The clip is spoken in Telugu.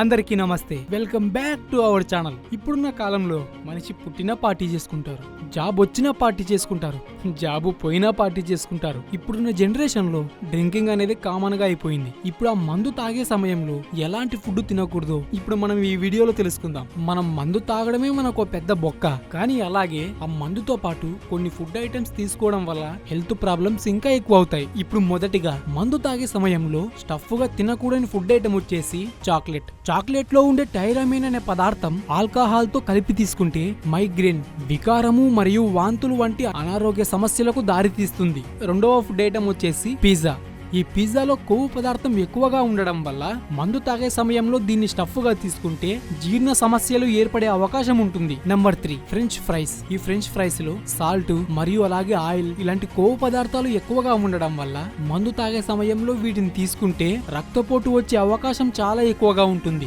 అందరికీ నమస్తే, welcome back to our channel. ఇప్పుడున్న కాలంలో మనిషి పుట్టినా పార్టీ చేసుకుంటారు, జాబ్ వచ్చినా పార్టీ చేసుకుంటారు, జాబు పోయినా పార్టీ చేసుకుంటారు. ఇప్పుడున్న జనరేషన్ లో డ్రింకింగ్ అనేది కామన్ గా అయిపోయింది. ఇప్పుడు ఆ మందు తాగే సమయంలో ఎలాంటి ఫుడ్ తినకూడదో ఇప్పుడు మనం ఈ వీడియోలో తెలుసుకుందాం. మనం మందు తాగడమే మనకు పెద్ద బొక్క, కానీ అలాగే ఆ మందుతో పాటు కొన్ని ఫుడ్ ఐటమ్స్ తీసుకోవడం వల్ల హెల్త్ ప్రాబ్లమ్స్ ఇంకా ఎక్కువ అవుతాయి. ఇప్పుడు మొదటిగా మందు తాగే సమయంలో స్టఫ్ గా తినకూడని ఫుడ్ ఐటమ్ వచ్చేసి చాక్లెట్. చాక్లెట్ లో ఉండే టైరమిన్ అనే పదార్థం ఆల్కహాల్ తో కలిపి తీసుకుంటే మైగ్రేన్, వికారము మరియు వాంతులు వంటి అనారోగ్య సమస్యలకు దారితీస్తుంది. రెండవ ఫుడ్ ఐటమ్ వచ్చేసి పిజ్జా. ఈ పిజ్జాలో కొవ్వు పదార్థం ఎక్కువగా ఉండడం వల్ల మందు తాగే సమయంలో దీన్ని స్టఫ్ గా తీసుకుంటే జీర్ణ సమస్యలు ఏర్పడే అవకాశం ఉంటుంది. Number 3 French fries. ఈ ఫ్రెంచ్ ఫ్రైస్ లో సాల్ట్ మరియు అలాగే ఆయిల్ ఇలాంటి కొవ్వు పదార్థాలు ఎక్కువగా ఉండడం వల్ల మందు తాగే సమయంలో వీటిని తీసుకుంటే రక్తపోటు వచ్చే అవకాశం చాలా ఎక్కువగా ఉంటుంది.